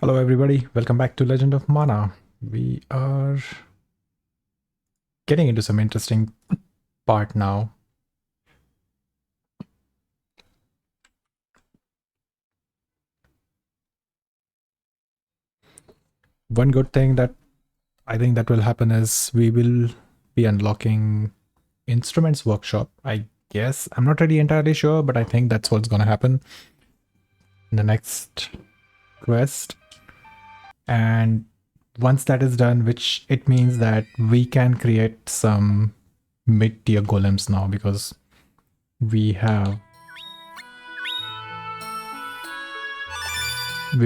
Hello everybody, welcome back to Legend of Mana. We are getting into some interesting part now. One good thing that I think that will happen is we will be unlocking Instruments Workshop. I guess I'm not really entirely sure, but I think that's what's gonna happen in the next quest. And once that is done, which it means that we can create some mid-tier golems now because we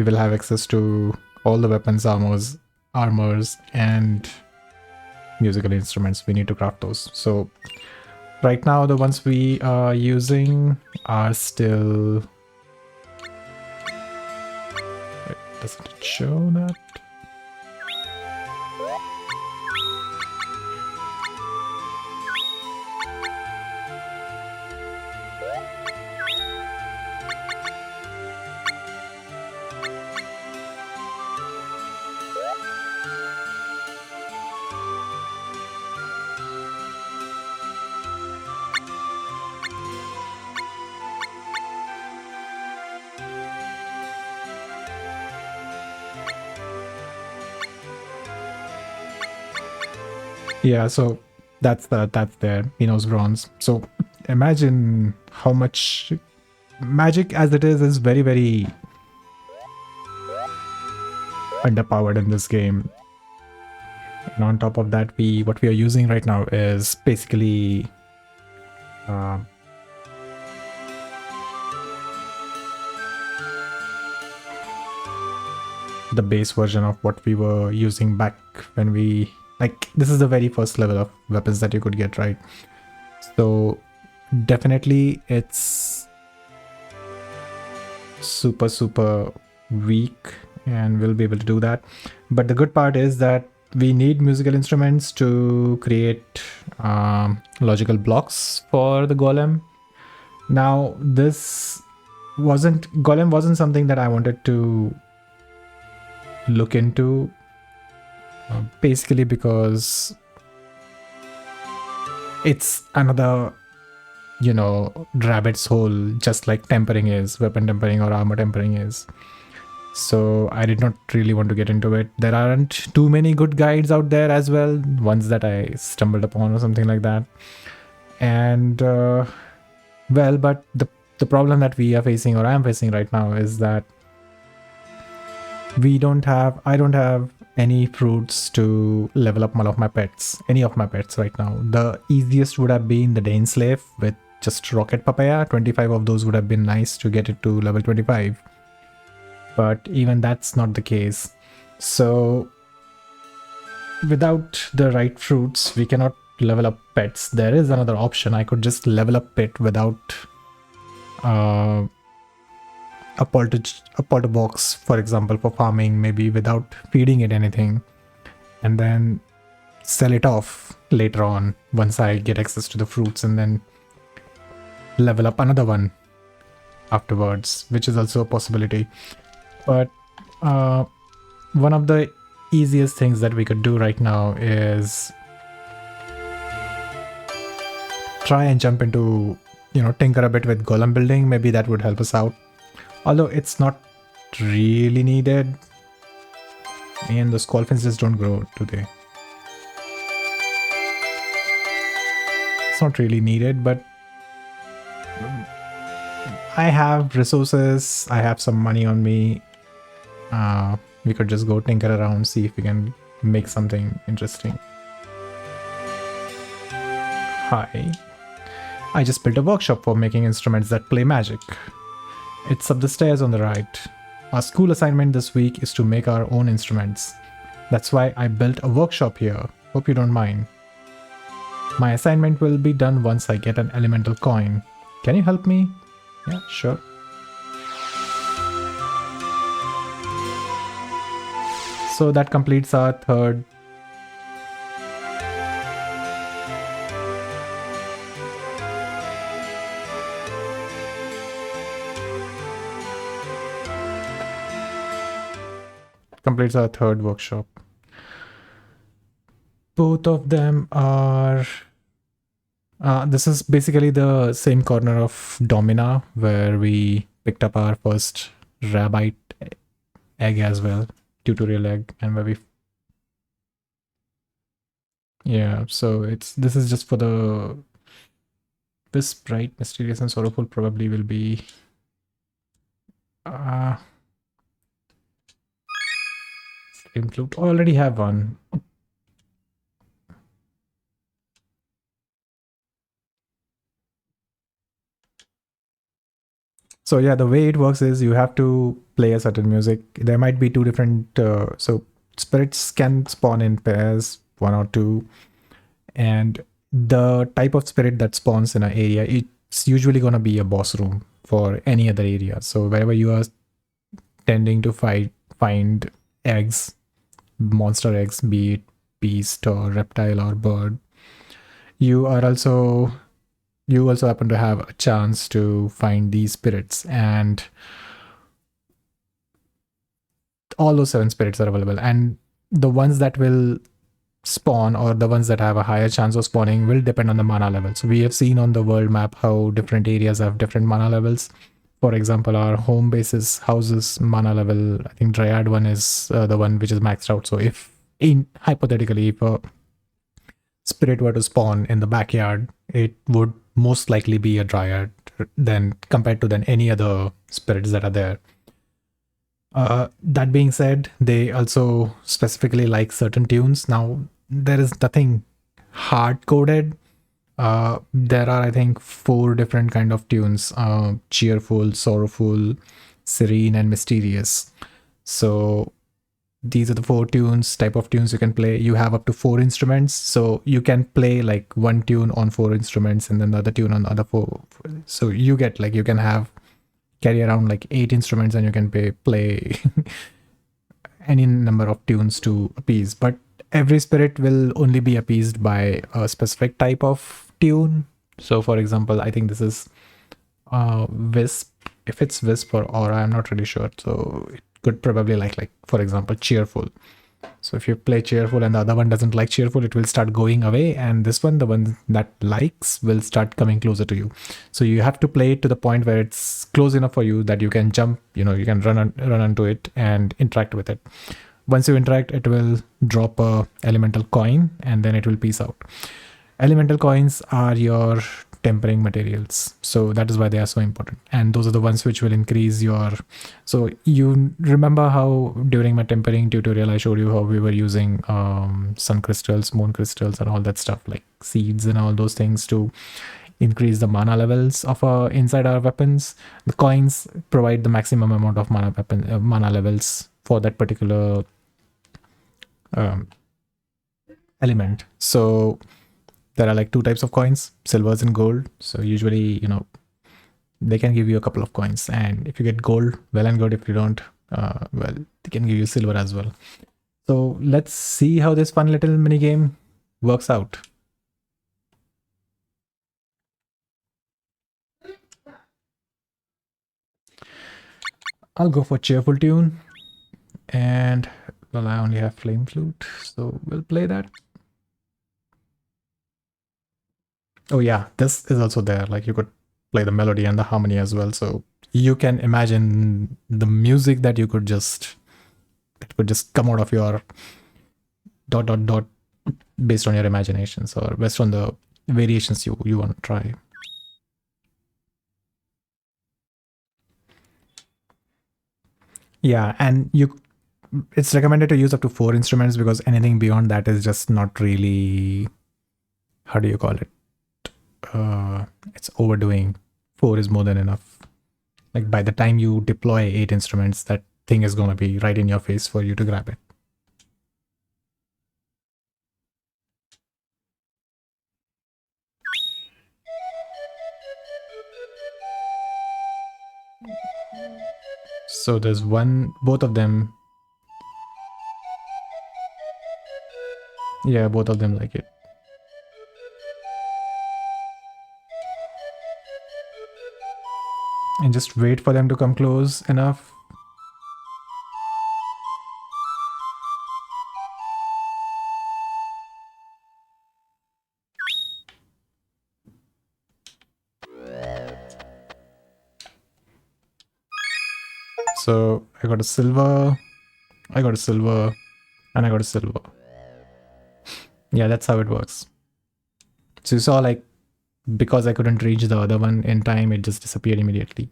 will have access to all the weapons, armors, and musical instruments. We need to craft those. So right now, the ones we are using are still. Wait, doesn't it show that? Yeah, so that's there. He knows bronze. So imagine how much magic as it is very underpowered in this game. And on top of that, what we are using right now is basically uh, the base version of what we were using back when this is the very first level of weapons that you could get, right? So definitely it's super weak and we'll be able to do that. But the good part is that we need musical instruments to create logical blocks for the golem. Now this golem wasn't something that I wanted to look into, basically because it's another rabbit's hole, just like tempering is, weapon tempering or armor tempering is. So I did not really want to get into it. There aren't too many good guides out there as well, ones that I stumbled upon or something like that. And but the problem that we are facing, or I'm facing right now, is that I don't have any fruits to level up any of my pets right now. The easiest would have been the Dane Slave with just Rocket Papaya. 25 of those would have been nice to get it to level 25. But even that's not the case. So without the right fruits, we cannot level up pets. There is another option. I could just level up pet without uh, a polter box, for example, for farming, maybe without feeding it anything, and then sell it off later on once I get access to the fruits, and then level up another one afterwards, which is also a possibility. But one of the easiest things that we could do right now is try and jump into, tinker a bit with golem building. Maybe that would help us out. Although it's not really needed. And the squalfins just don't grow, do they? It's not really needed, but I have resources. I have some money on me. We could just go tinker around, see if we can make something interesting. Hi. I just built a workshop for making instruments that play magic. It's up the stairs on the right. Our school assignment this week is to make our own instruments. That's why I built a workshop here. Hope you don't mind. My assignment will be done once I get an elemental coin. Can you help me? Yeah, sure. So that completes our third. completes our third workshop. Both of them are. This is basically the same corner of Domina where we picked up our first rabbit egg as well, tutorial egg, and where we. Yeah, so this is just for the. This bright, mysterious, and sorrowful probably will be. Flame flute. I already have one. So yeah, the way it works is you have to play a certain music. There might be two different. So spirits can spawn in pairs, one or two, and the type of spirit that spawns in an area, it's usually gonna be a boss room for any other area. So wherever you are tending to find eggs, monster eggs, be it beast or reptile or bird, you are also you also happen to have a chance to find these spirits, and all those 7 spirits are available, and the ones that will spawn or the ones that have a higher chance of spawning will depend on the mana level. So we have seen on the world map how different areas have different mana levels. For example, our home base's houses mana level, I think Dryad one is the one which is maxed out. So if hypothetically if a spirit were to spawn in the backyard, it would most likely be a Dryad than compared to any other spirits that are there. That being said, they also specifically like certain tunes. Now, there is nothing hard coded. There are, I think, 4 different kind of tunes: cheerful, sorrowful, serene, and mysterious. So these are the 4 type of tunes you can play. You have up to 4 instruments, so you can play like one tune on 4 instruments and then the other tune on the other 4. So you get like you can have carry around like 8 instruments and you can play any number of tunes to appease, but every spirit will only be appeased by a specific type of tune. So for example, I think this is wisp. If it's wisp or aura, I'm not really sure, so it could probably like for example cheerful. So if you play cheerful and the other one doesn't like cheerful, it will start going away, and this one, the one that likes, will start coming closer to you. So you have to play it to the point where it's close enough for you that you can jump, you can run onto it and interact with it. Once you interact, it will drop a elemental coin and then it will peace out. Elemental coins are your tempering materials, so that is why they are so important, and those are the ones which will increase your. So you remember how during my tempering tutorial I showed you how we were using sun crystals, moon crystals, and all that stuff, like seeds and all those things, to increase the mana levels of inside our weapons. The coins provide the maximum amount of mana levels for that particular um, element. So there are like 2 types of coins, silvers and gold. So usually, they can give you a couple of coins, and if you get gold, well and good. If you don't, well, they can give you silver as well. So let's see how this fun little mini game works out. I'll go for cheerful tune, and well, I only have flame flute, so we'll play that. Oh yeah, this is also there. Like you could play the melody and the harmony as well. So you can imagine the music that you could just come out of your dot dot dot based on your imaginations or based on the variations you want to try. Yeah, and it's recommended to use up to 4 instruments because anything beyond that is just not really, how do you call it? It's overdoing. 4 is more than enough. Like by the time you deploy 8 instruments, that thing is going to be right in your face for you to grab it. So there's both of them. Yeah, both of them like it. And just wait for them to come close enough. So I got a silver, I got a silver, and I got a silver. Yeah, that's how it works. So you saw, like, because I couldn't reach the other one in time, it just disappeared immediately.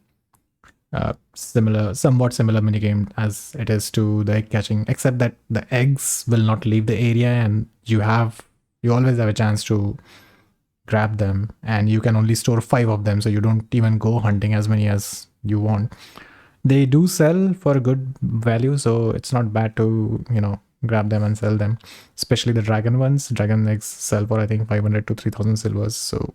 Somewhat similar minigame as it is to the egg catching, except that the eggs will not leave the area, and you always have a chance to grab them, and you can only store 5 of them, so you don't even go hunting as many as you want. They do sell for a good value, so it's not bad to, grab them and sell them, especially the dragon ones. Dragon eggs sell for, I think, 500 to 3000 silvers, so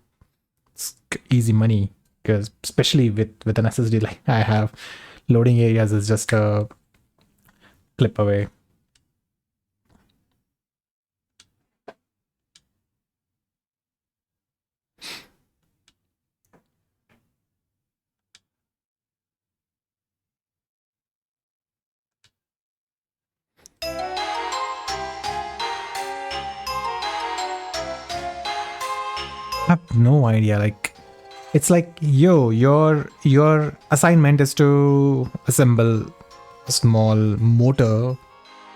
it's easy money, because especially with an SSD like I have, loading areas is just a clip away. I have no idea. Like, it's like, yo, your assignment is to assemble a small motor,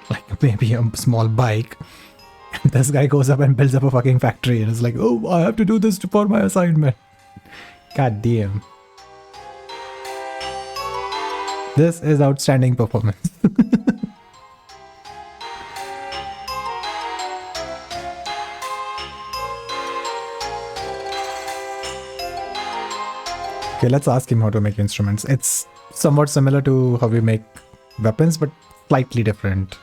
like maybe a small bike. And this guy goes up and builds up a fucking factory, and it's like, oh, I have to do this for my assignment. God damn. This is outstanding performance. Okay, let's ask him how to make instruments. It's somewhat similar to how we make weapons, but slightly different.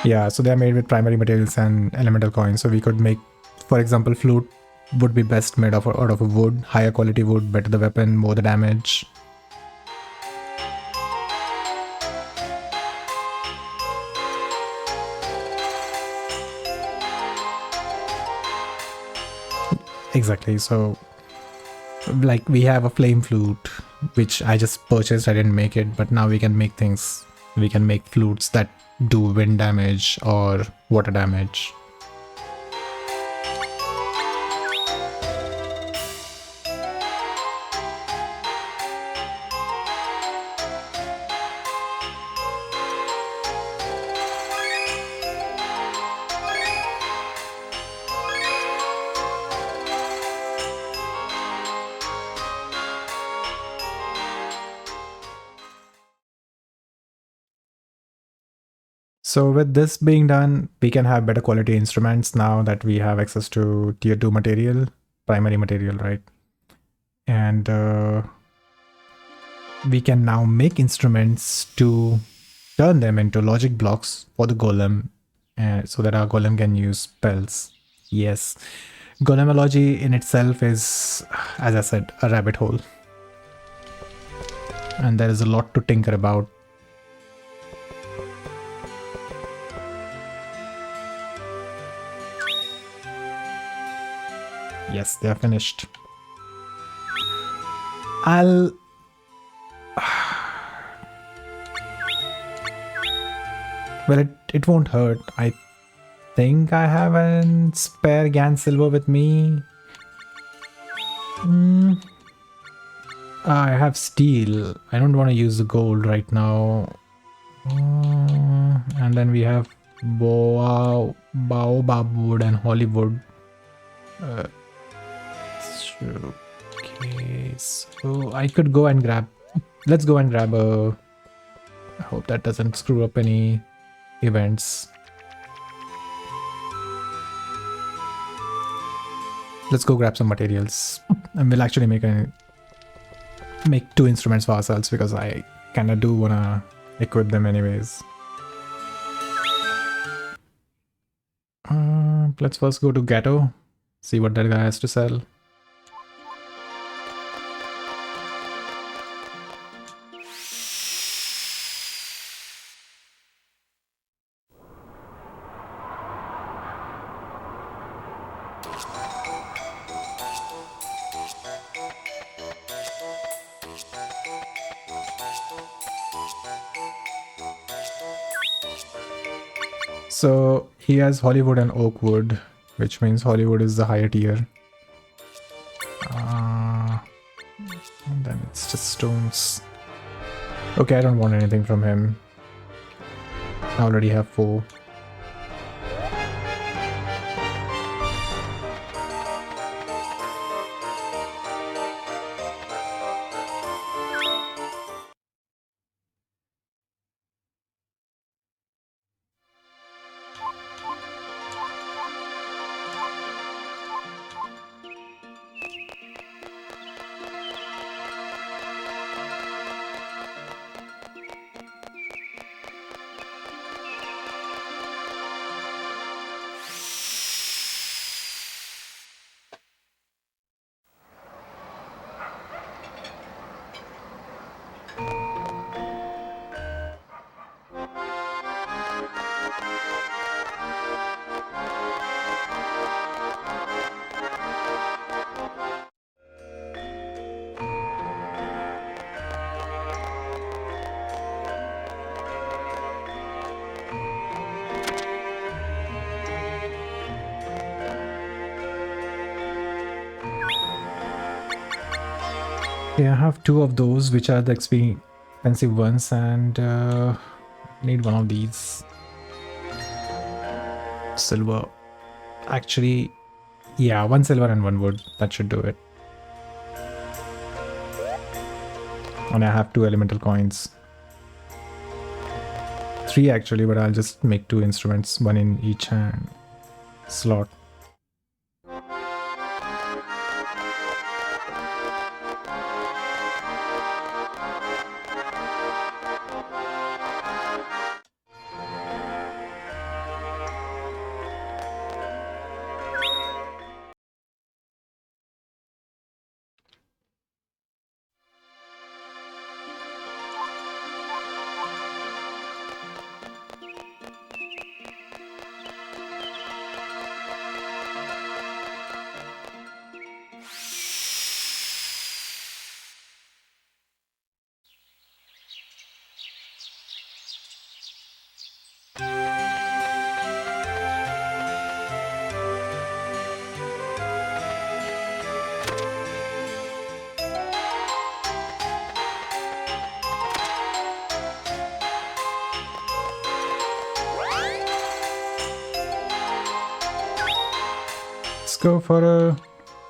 Yeah, so they are made with primary materials and elemental coins. So we could make, for example, flute would be best made out of a wood. Higher quality wood, better the weapon, more the damage. Exactly. So, like, we have a flame flute, which I just purchased. I didn't make it, but now we can make things. We can make flutes that do wind damage or water damage. So with this being done, we can have better quality instruments now that we have access to tier 2 material, primary material, right? And we can now make instruments to turn them into logic blocks for the golem, so that our golem can use spells. Yes, golemology in itself is, as I said, a rabbit hole. And there is a lot to tinker about. Yes, they are finished. Well, it won't hurt. I think I have a spare Gan silver with me. I have steel. I don't want to use the gold right now. And then we have baobab wood and hollywood. Okay, so I could go and grab. Let's go and grab a. I hope that doesn't screw up any events. Let's go grab some materials, and we'll actually make 2 instruments for ourselves, because I kind of do wanna equip them anyways. Let's first go to Gatto, see what that guy has to sell. So he has Hollywood and Oakwood, which means Hollywood is the higher tier. And then it's just stones. Okay, I don't want anything from him. I already have 4. Okay, I have 2 of those, which are the expensive ones, and need one of these. Silver. Actually, yeah, 1 silver and 1 wood. That should do it. And I have 2 elemental coins. 3 actually, but I'll just make 2 instruments, 1 in each hand slot. Let's go for a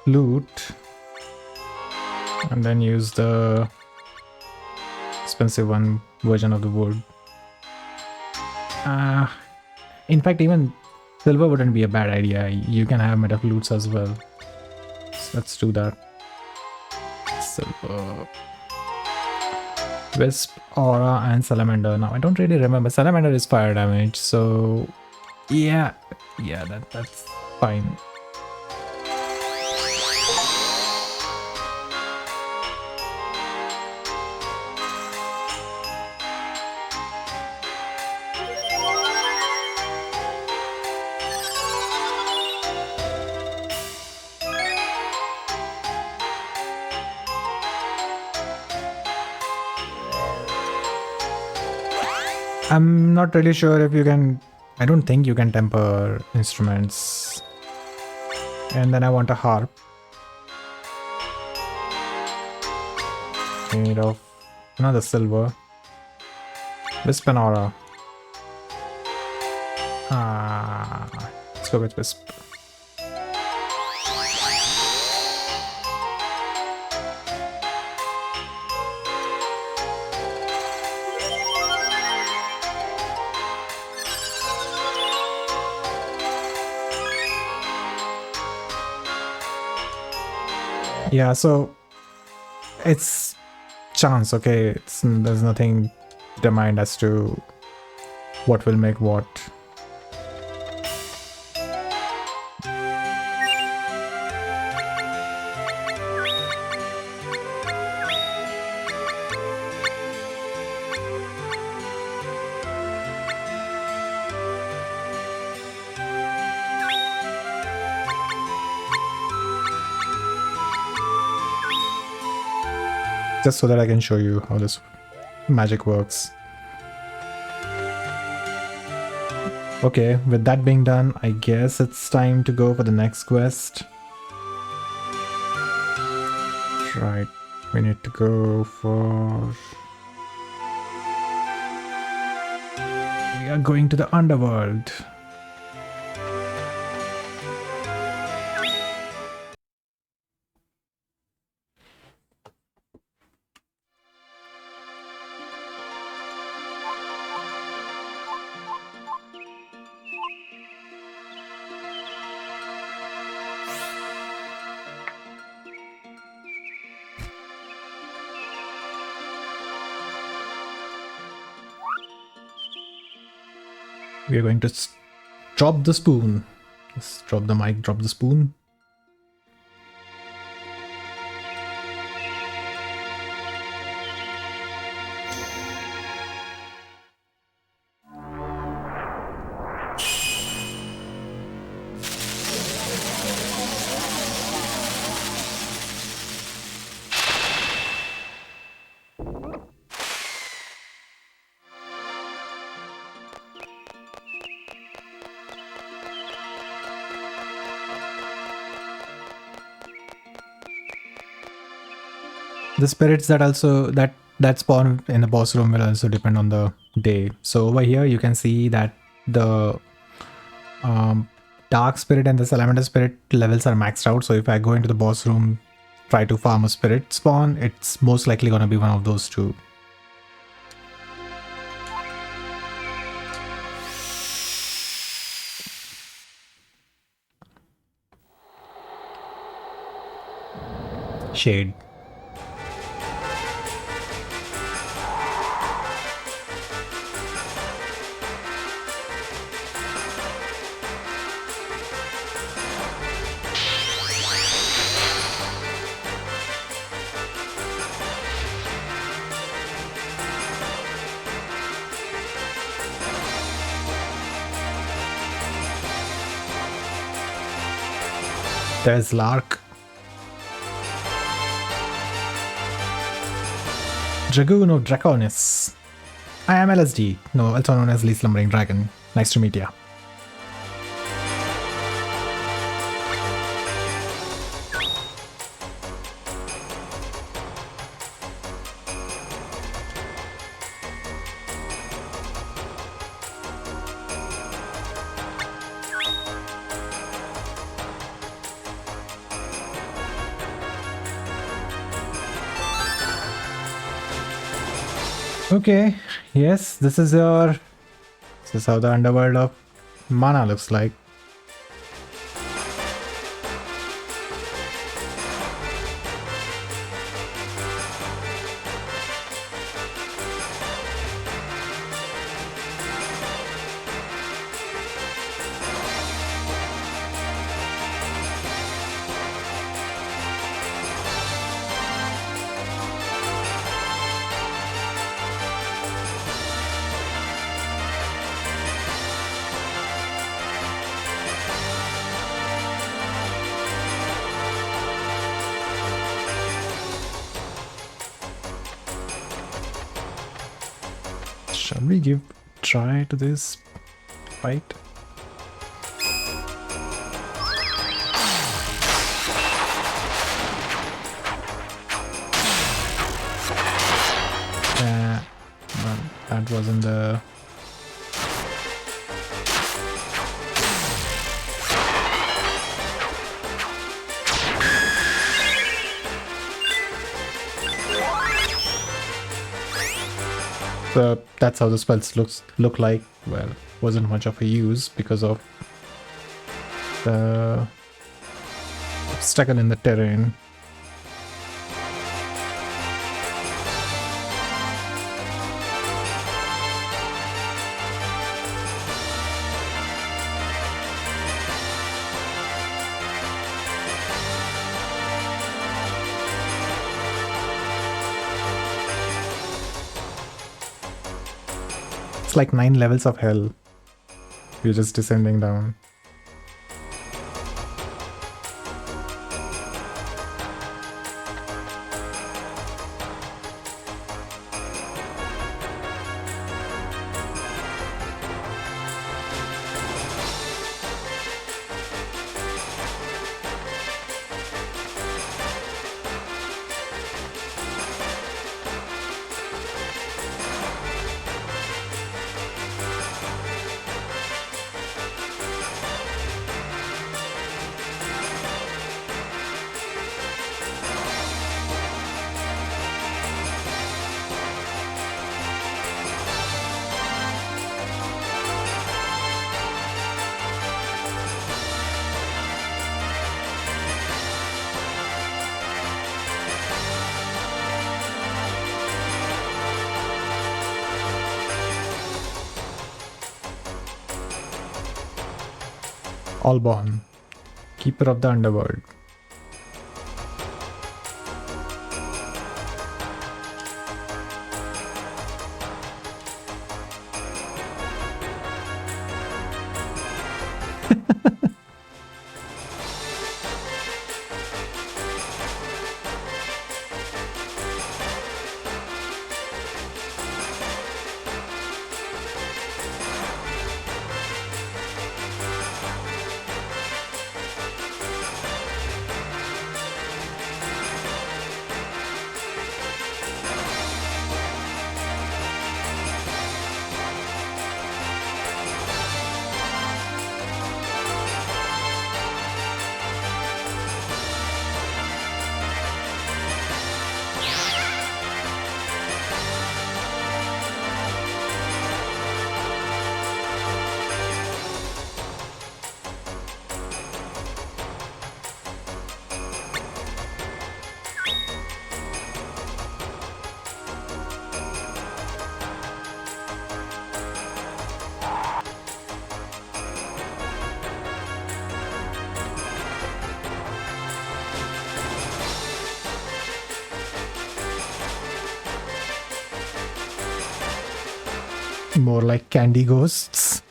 loot and then use the expensive one version of the wood. In fact, even silver wouldn't be a bad idea. You can have metal flutes as well. So let's do that. Silver. Wisp, Aura, and Salamander. Now I don't really remember. Salamander is fire damage, so yeah, that's fine. I'm not really sure if you can. I don't think you can temper instruments. And then I want a harp. Made of another silver. Wisp and Aura. Let's go with Wisp. Yeah, so it's chance, okay? There's nothing determined as to what will make what. Just so that I can show you how this magic works. Okay, with that being done, I guess it's time to go for the next quest. Right. We need to go for... We are going to the underworld. We are going to drop the spoon. Let's drop the mic, drop the spoon. The spirits that spawn in the boss room will also depend on the day. So over here you can see that the dark spirit and the salamander spirit levels are maxed out. So if I go into the boss room, try to farm a spirit spawn, it's most likely going to be one of those two. Shade. There's Lark. Dragoon of Draconis. I am LSD, no, also known as Lee Slumbering Dragon. Nice to meet ya. Okay, yes, this is how the underworld of mana looks like. Shall we give a try to this fight? Well, that wasn't the... So that's how the spells look like. Well, wasn't much of a use because of the obstacle in the terrain. It's like 9 levels of hell. You're just descending down. Alborn, Keeper of the Underworld. More like candy ghosts.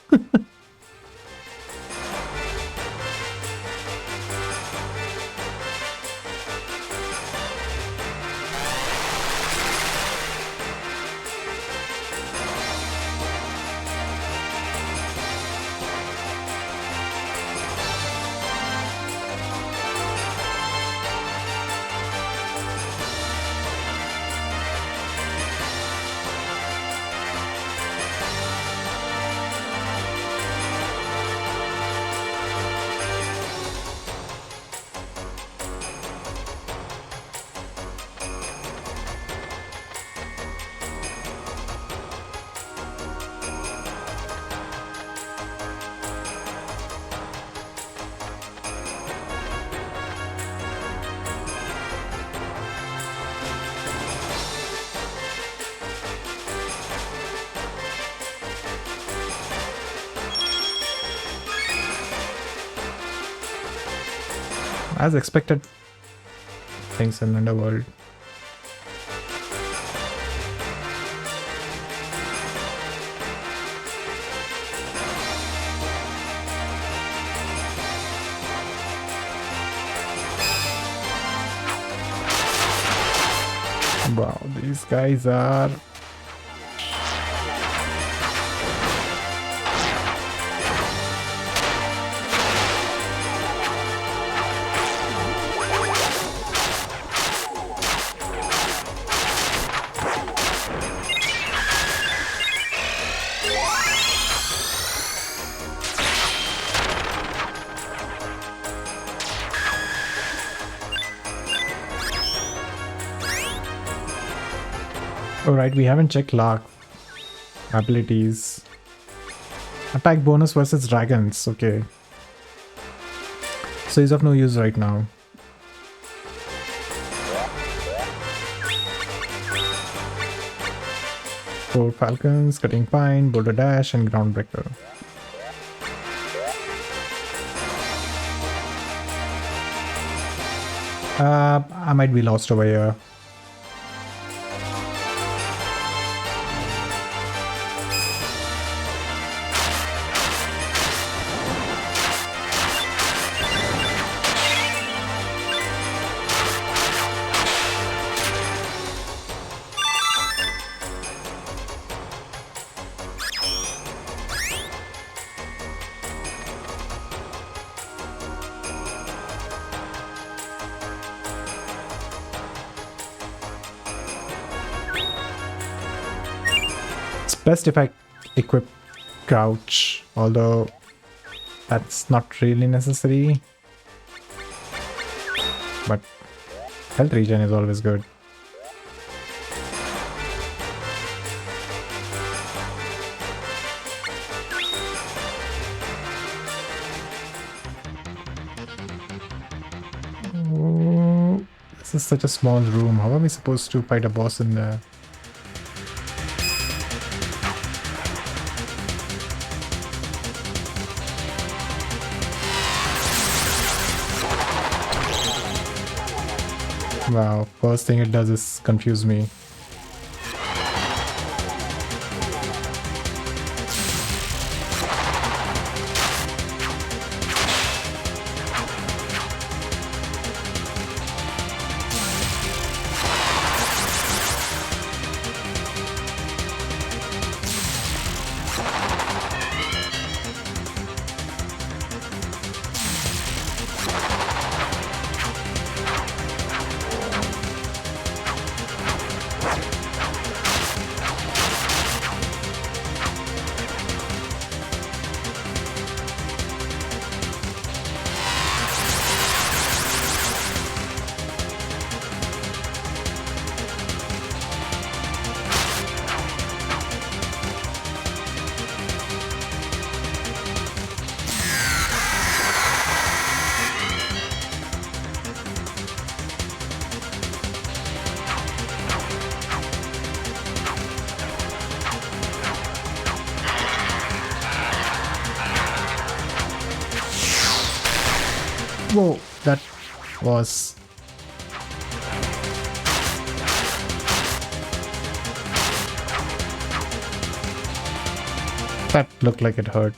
As expected, things in Underworld. Wow, these guys are... Alright, we haven't checked Lark abilities. Attack bonus versus dragons, okay. So he's of no use right now. Four falcons, cutting pine, boulder dash, and groundbreaker. I might be lost over here. Best if I equip Crouch, although that's not really necessary. But health regen is always good. Oh, this is such a small room. How are we supposed to fight a boss in there? Wow, first thing it does is confuse me. Whoa, that was... That looked like it hurt.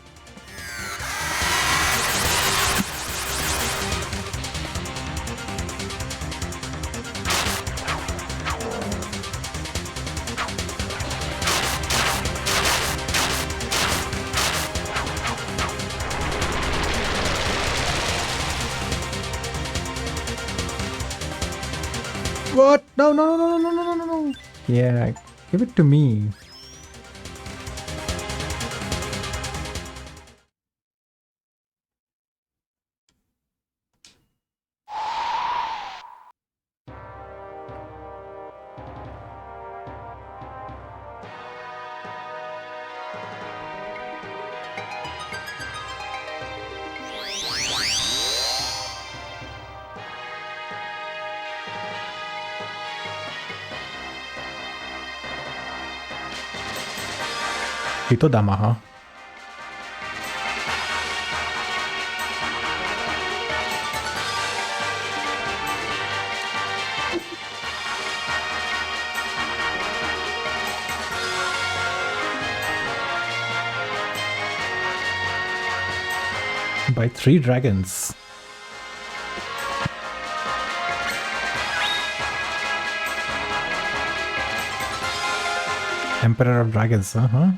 What? No, no, no, no, no, no, no, no, no. Yeah, give it to me. Hitodama, huh? By 3 dragons. Emperor of Dragons, huh?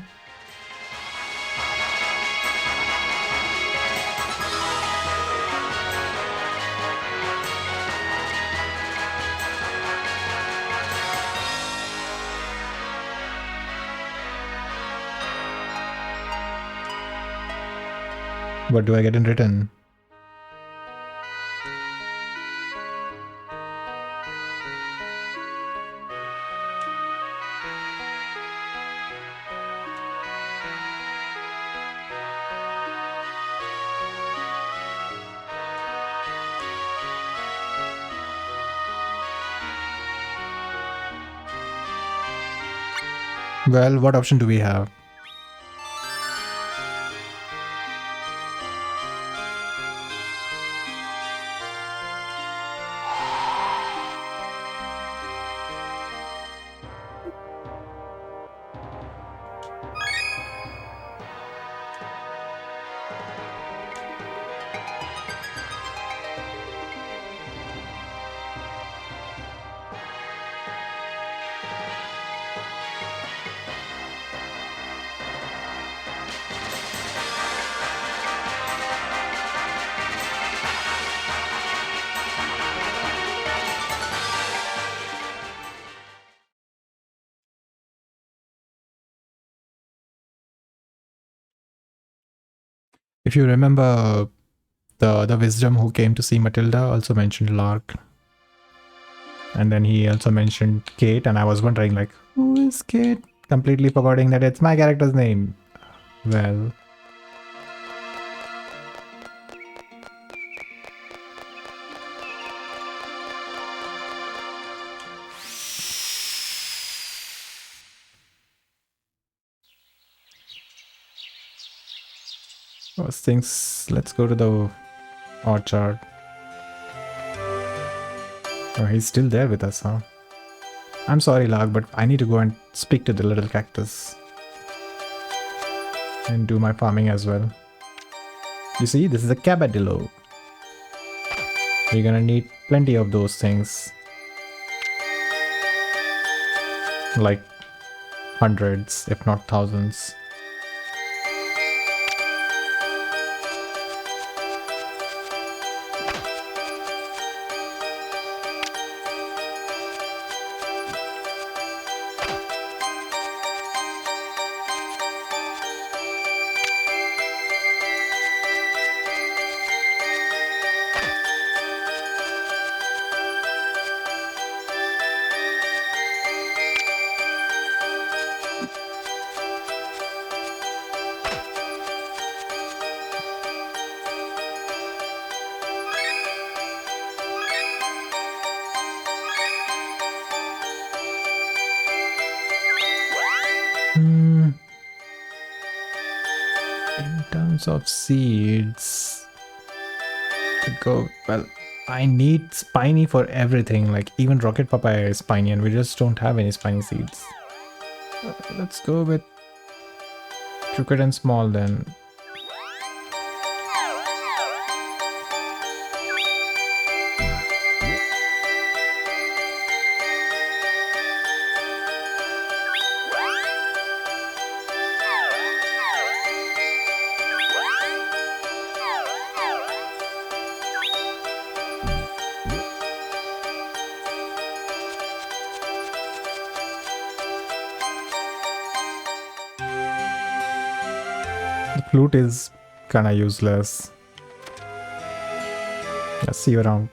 What do I get in return? Well, what option do we have? If you remember, the wisdom who came to see Matilda also mentioned Lark. And then he also mentioned Kate, and I was wondering, like, who is Kate? Completely forgetting that it's my character's name. Well... First things, let's go to the orchard. Oh, he's still there with us, huh? I'm sorry, Lag, but I need to go and speak to the little cactus. And do my farming as well. You see, this is a cabadillo. You're gonna need plenty of those things. Like hundreds, if not thousands. In terms of seeds, to go, well, I need spiny for everything. Like even rocket papaya is spiny and we just don't have any spiny seeds. Let's go with crooked and small then. The flute is kinda useless. Yeah, see you around.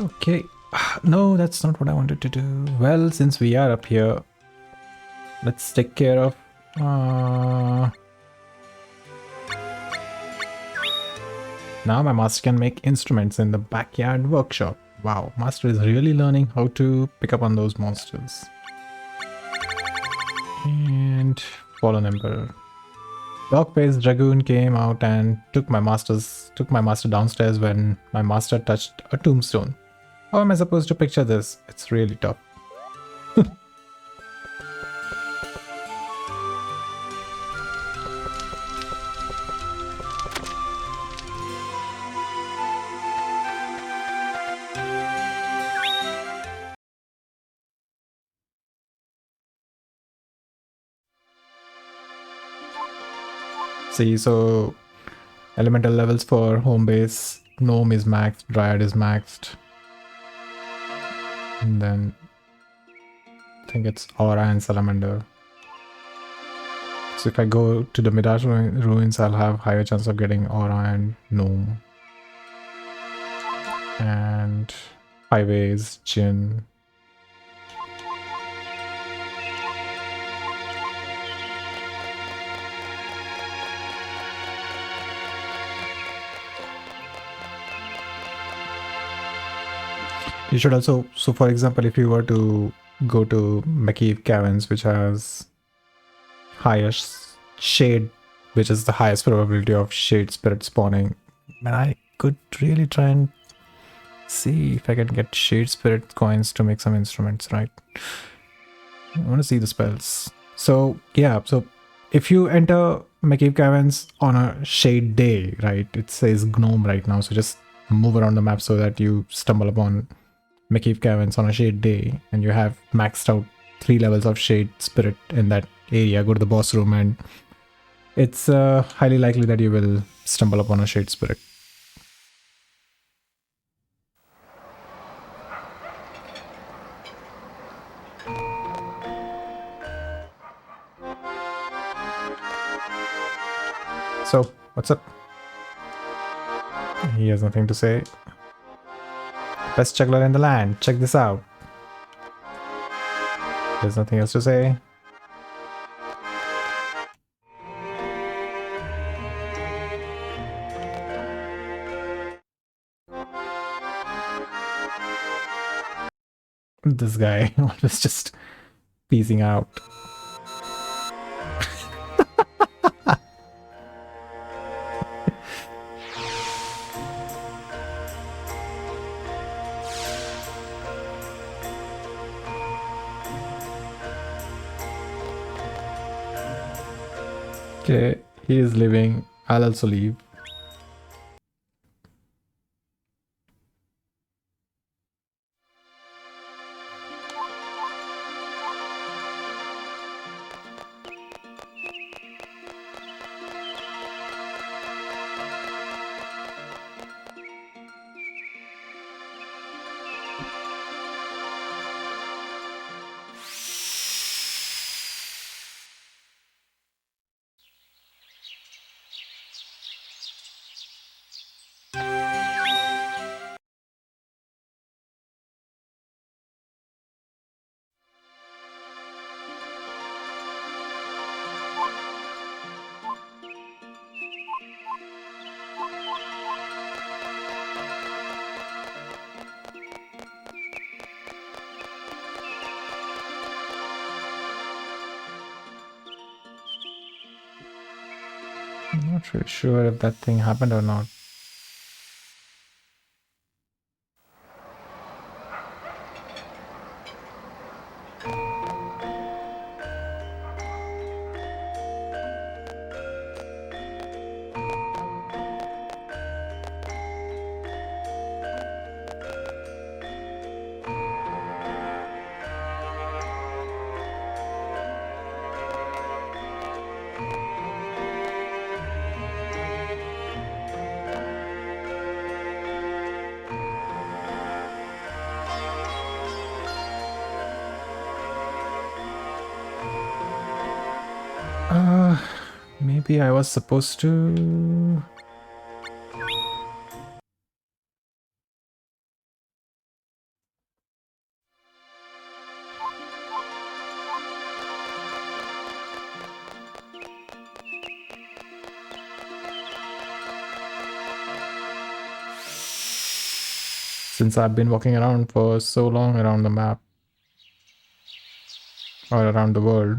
Okay. No, that's not what I wanted to do. Well, since we are up here, let's take care of... Now my master can make instruments in the backyard workshop. Wow, master is really learning how to pick up on those monsters. And Fallen Emperor. Dog-faced Dragoon came out and took my master downstairs when my master touched a tombstone. How am I supposed to picture this? It's really tough. See, so elemental levels for home base, gnome is maxed, dryad is maxed. And then I think it's aura and salamander. So if I go to the Midas ruins, I'll have higher chance of getting aura and gnome. And highways, Jin. You should also, so for example, if you were to go to Makiv Caverns, which has highest shade, which is the highest probability of shade spirit spawning, man, I could really try and see if I can get shade spirit coins to make some instruments, right? I want to see the spells. So yeah, so if you enter McCabe Caverns on a shade day, right? It says gnome right now, so just move around the map so that you stumble upon McCabe Caverns on a shade day, and you have maxed out 3 levels of shade spirit in that area. Go to the boss room, and it's highly likely that you will stumble upon a shade spirit. So, what's up? He has nothing to say. Best juggler in the land, check this out. There's nothing else to say. This guy always just peacing out. Okay, he is leaving. I'll also leave. I'm not really sure if that thing happened or not. Maybe I was supposed to... Since I've been walking around for so long around the map, or around the world,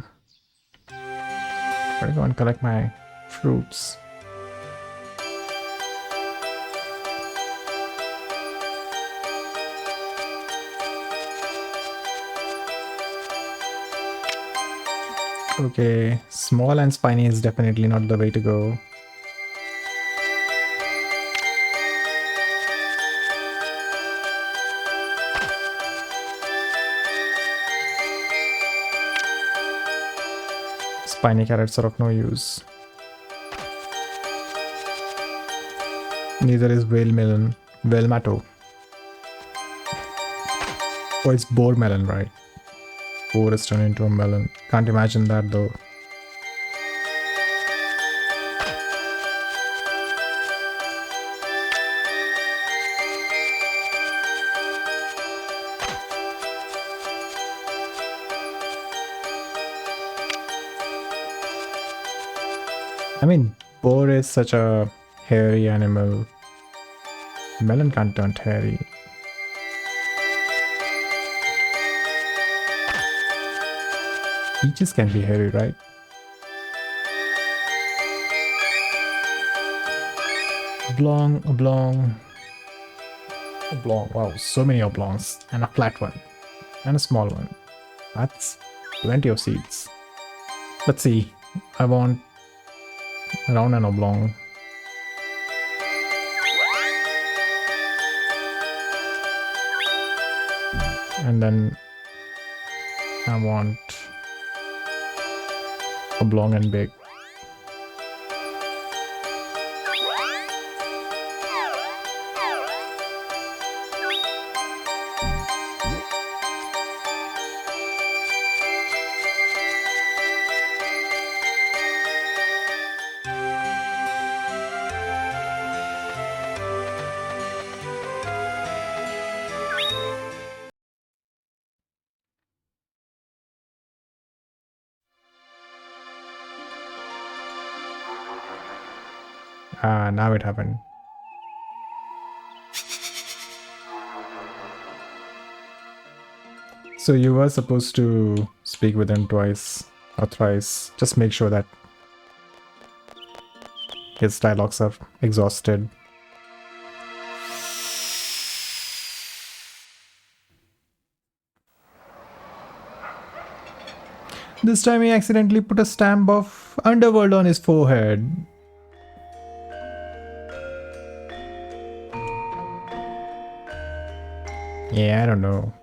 I'm gonna go and collect my fruits. Okay, small and spiny is definitely not the way to go. Spiny carrots are of no use. Neither is whale melon. Whale mato. Oh, it's boar melon, right? Boar is turned into a melon. Can't imagine that though. I mean, boar is such a hairy animal. Melon can't turn hairy. Peaches can be hairy, right? Oblong, oblong, oblong. Wow, so many oblongs. And a flat one. And a small one. That's plenty of seeds. Let's see. I want round and oblong. And then I want oblong and big. Ah, now it happened. So you were supposed to speak with him twice or thrice. Just make sure that his dialogues are exhausted. This time he accidentally put a stamp of Underworld on his forehead. Yeah, I don't know.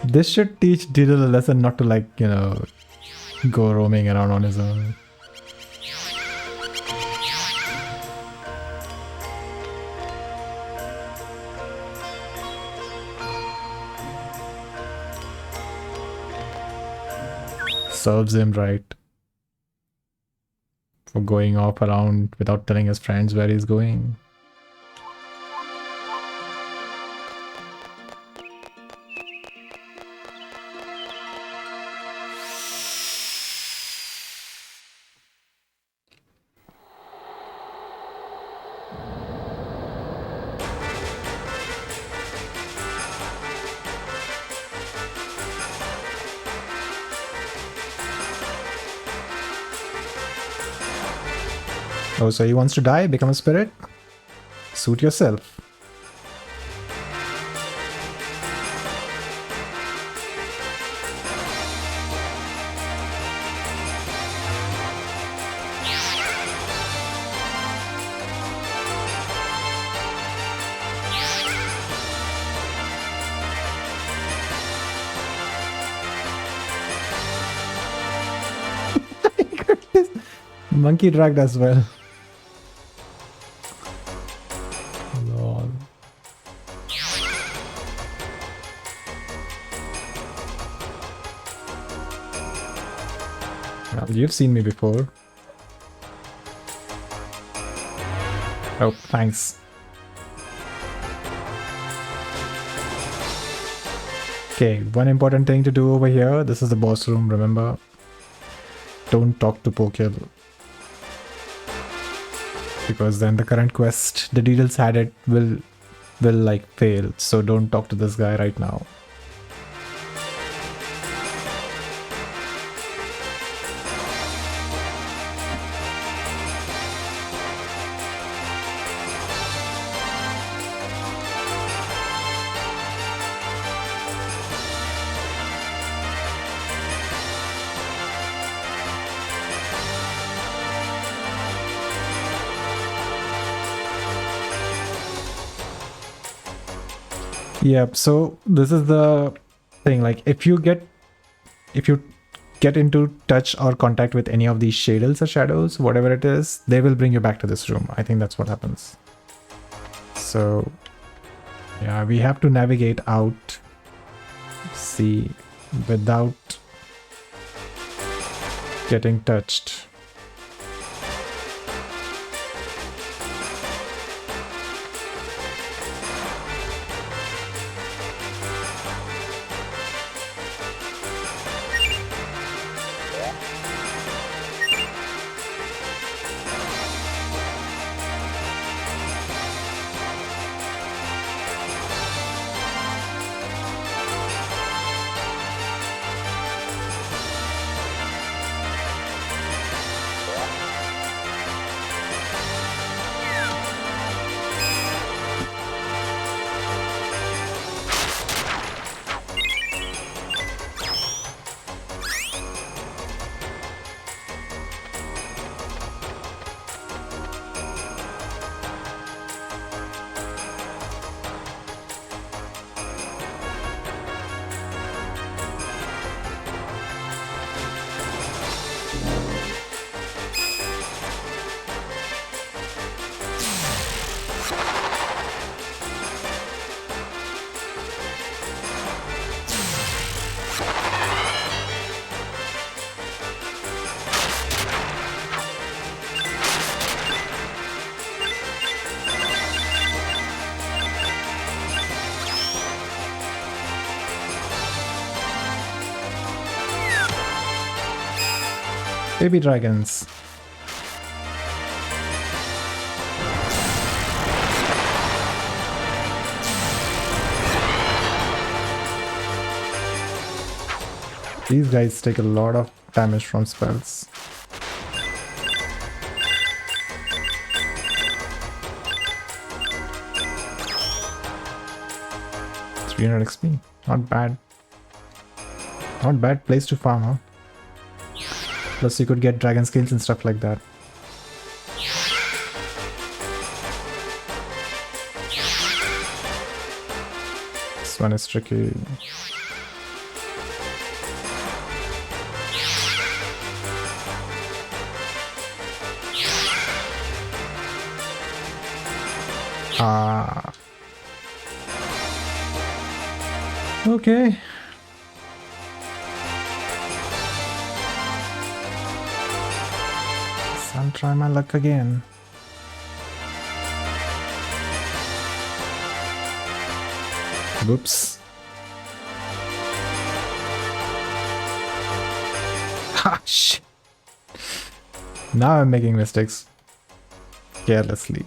This should teach Diddle a lesson not to, like, you know, go roaming around on his own. Serves him right for going off around without telling his friends where he's going. Oh, so he wants to die, become a spirit? Suit yourself. Monkey dragged as well. Lol. Well, you've seen me before. Oh, thanks. Okay, one important thing to do over here. This is the boss room, remember? Don't talk to Pokil. Because then the current quest, the Diddles had it, will like fail. So don't talk to this guy right now. Yep, so this is the thing, like if you get into touch or contact with any of these shadles or shadows, whatever it is, they will bring you back to this room. I think that's what happens. So yeah, we have to navigate out, see, without getting touched. Baby dragons. These guys take a lot of damage from spells. $300 XP. Not bad. Not bad place to farm, huh? Plus you could get dragon scales and stuff like that. This one is tricky. Ah. Okay. So I'll try my luck again. Whoops. Ha, shit. Now I'm making mistakes carelessly.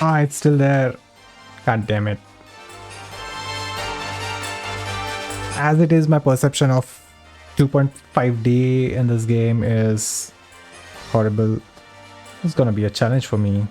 Ah, it's still there. God damn it. As it is, my perception of 2.5D in this game is horrible. It's gonna be a challenge for me.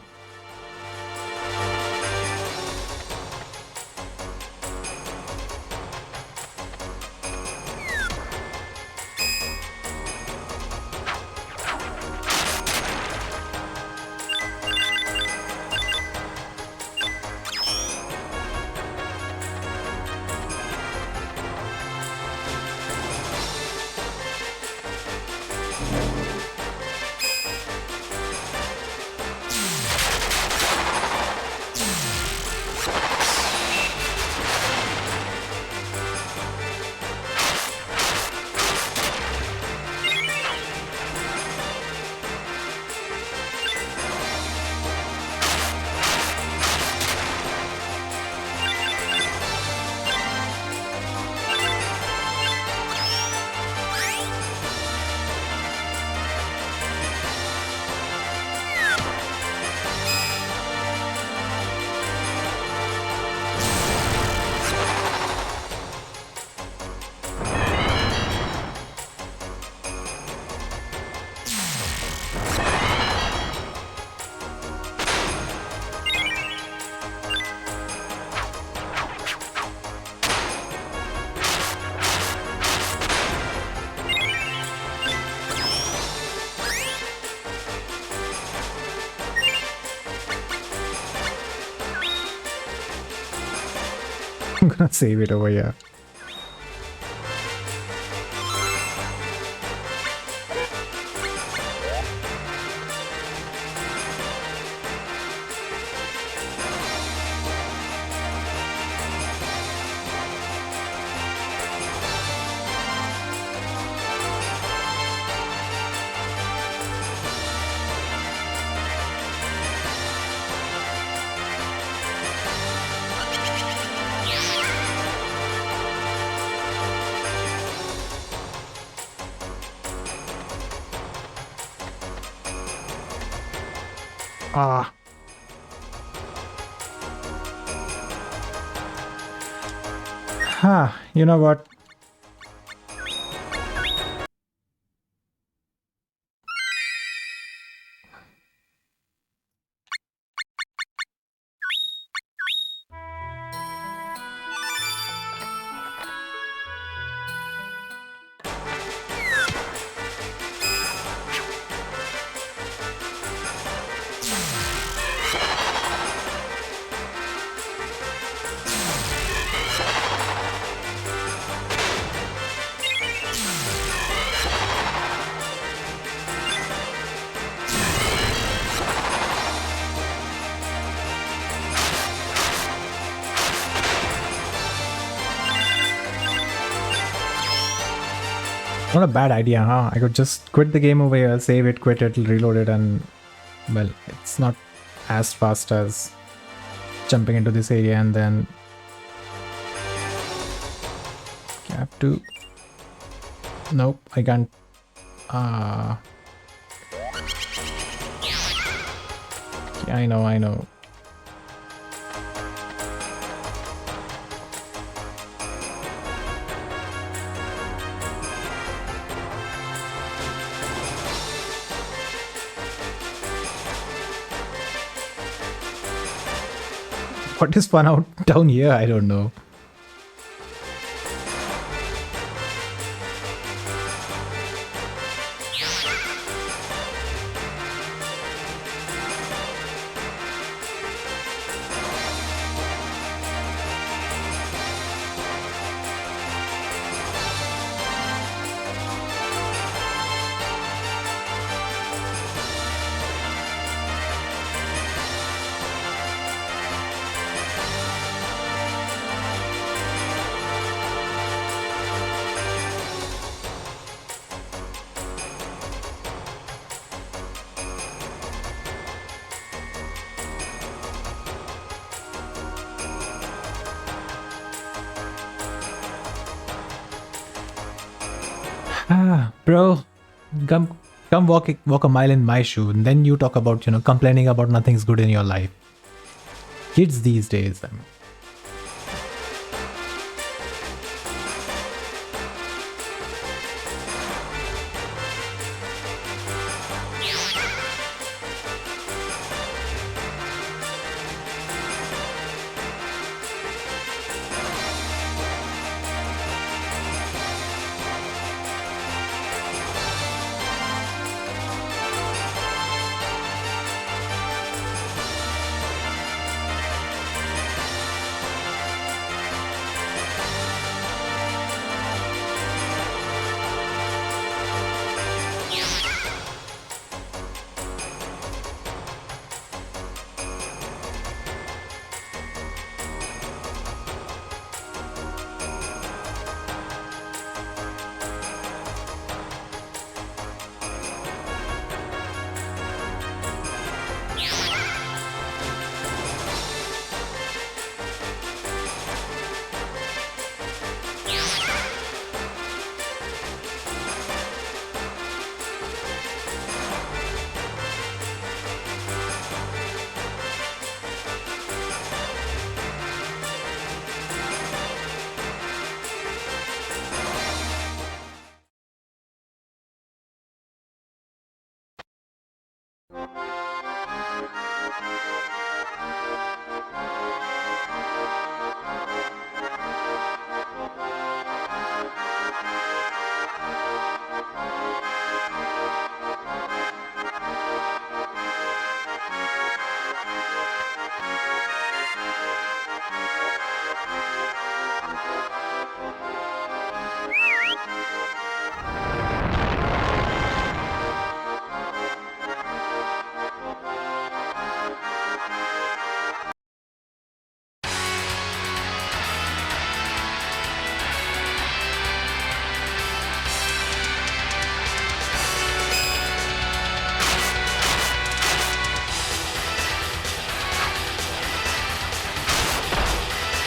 I'm gonna save it over here. Ah. You know what? Not a bad idea, huh? I could just quit the game over here, save it, quit it, reload it, and well, it's not as fast as jumping into this area and then I have to. Nope, I can't. Yeah, I know, I know. What is fun out down here? I don't know. Bro, come walk a mile in my shoe, and then you talk about, complaining about nothing's good in your life. Kids these days, I mean.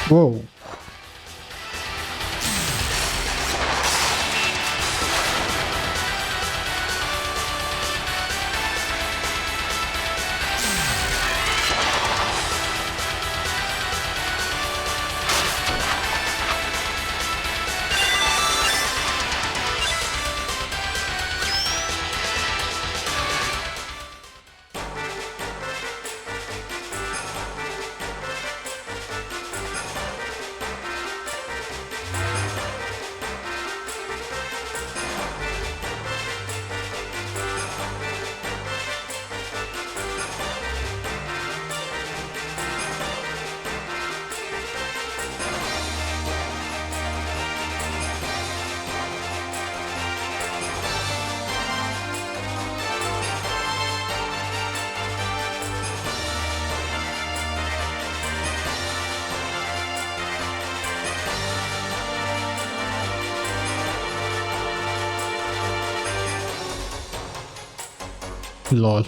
Whoa. Lol.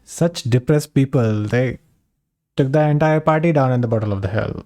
Such depressed people. They took the entire party down in the bottle of the hell.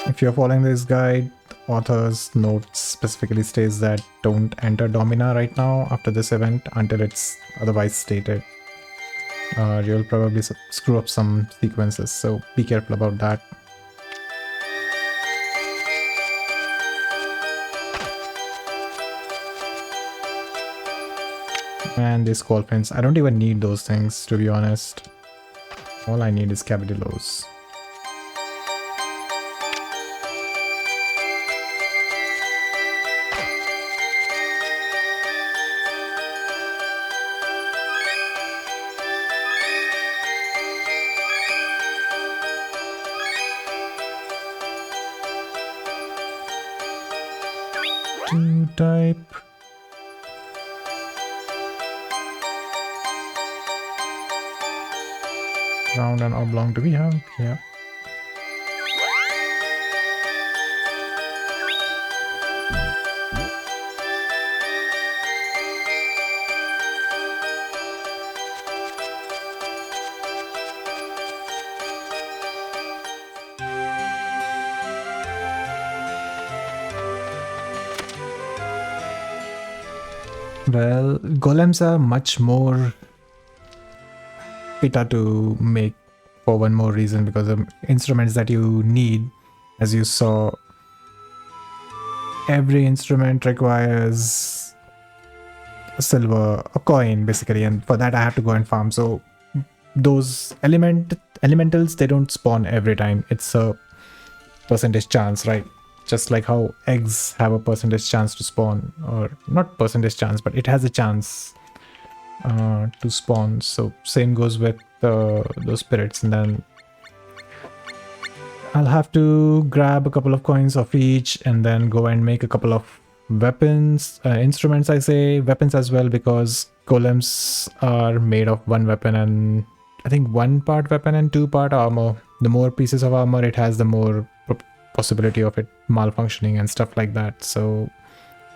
If you're following this guide, author's notes specifically states that don't enter Domina right now after this event until it's otherwise stated. You'll probably screw up some sequences, so be careful about that. And these call pins, I don't even need those things, to be honest. All I need is Cabidillos. Type. Round and oblong do we have? Yeah. Well, golems are much more beta to make for one more reason, because the instruments that you need, as you saw, every instrument requires a silver, a coin basically, and for that I have to go and farm. So those elementals, they don't spawn every time. It's a percentage chance, right? Just like how eggs have a percentage chance to spawn, or not percentage chance, but it has a chance to spawn. So same goes with those spirits. And then I'll have to grab a couple of coins of each and then go and make a couple of weapons, instruments, I say, weapons as well, because golems are made of one weapon and I think 1 part weapon and 2 part armor. The more pieces of armor it has, the more possibility of it malfunctioning and stuff like that. So,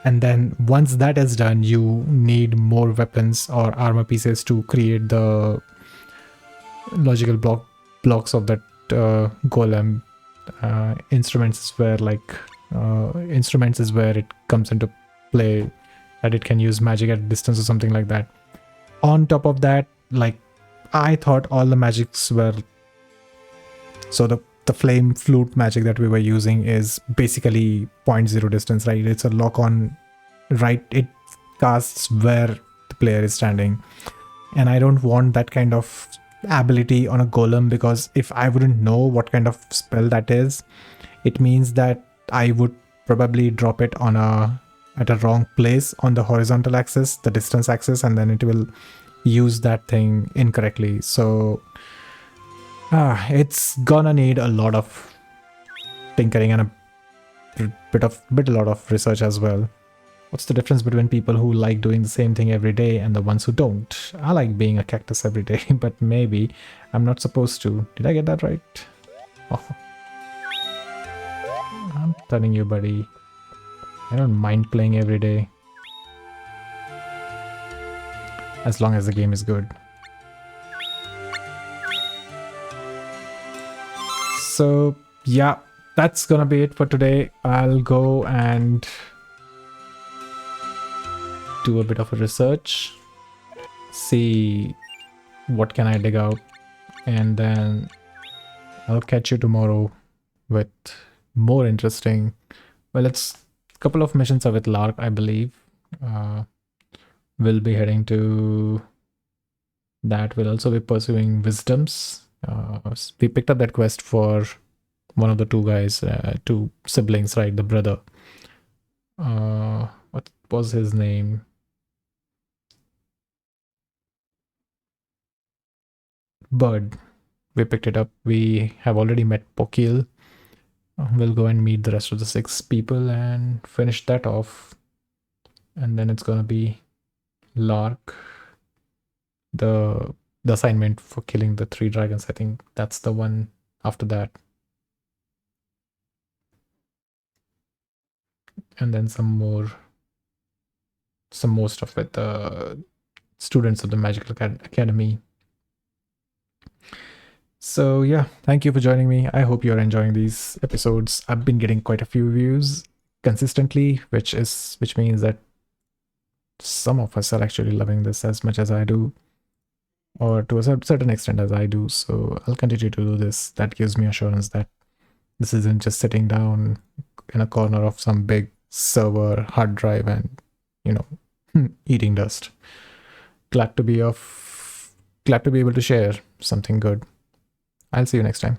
and then once that is done, you need more weapons or armor pieces to create the logical blocks of that golem. Instruments is where instruments is where it comes into play, that it can use magic at distance or something like that. On top of that, like, I thought all the magics were, so the flame flute magic that we were using is basically 0.0 distance, right? It's a lock on, right? It casts where the player is standing, and I don't want that kind of ability on a golem, because if I wouldn't know what kind of spell that is, it means that I would probably drop it on at a wrong place on the horizontal axis, the distance axis, and then it will use that thing incorrectly. So it's gonna need a lot of tinkering and a lot of research as well. What's the difference between people who like doing the same thing every day and the ones who don't? I like being a cactus every day, but maybe I'm not supposed to. Did I get that right? Oh. I'm telling you, buddy, I don't mind playing every day, as long as the game is good. So yeah, that's gonna be it for today. I'll go and do a bit of a research, see what can I dig out, and then I'll catch you tomorrow with more interesting. Well, it's a couple of missions are with Lark, I believe. Uh, we'll be heading to that. We'll also be pursuing Wisdoms. We picked up that quest for one of the two guys, two siblings, right? The brother. What was his name? Bird. We picked it up. We have already met Pokil. We'll go and meet the rest of the 6 people and finish that off. And then it's gonna be Lark. The assignment for killing the 3 dragons. I think that's the one after that. And then some more stuff with the students of the Magical Academy. So yeah, thank you for joining me. I hope you're enjoying these episodes. I've been getting quite a few views consistently, which means that some of us are actually loving this as much as I do, or to a certain extent as I do. So I'll continue to do this. That gives me assurance that this isn't just sitting down in a corner of some big server hard drive and, eating dust. Glad to be able to share something good. I'll see you next time.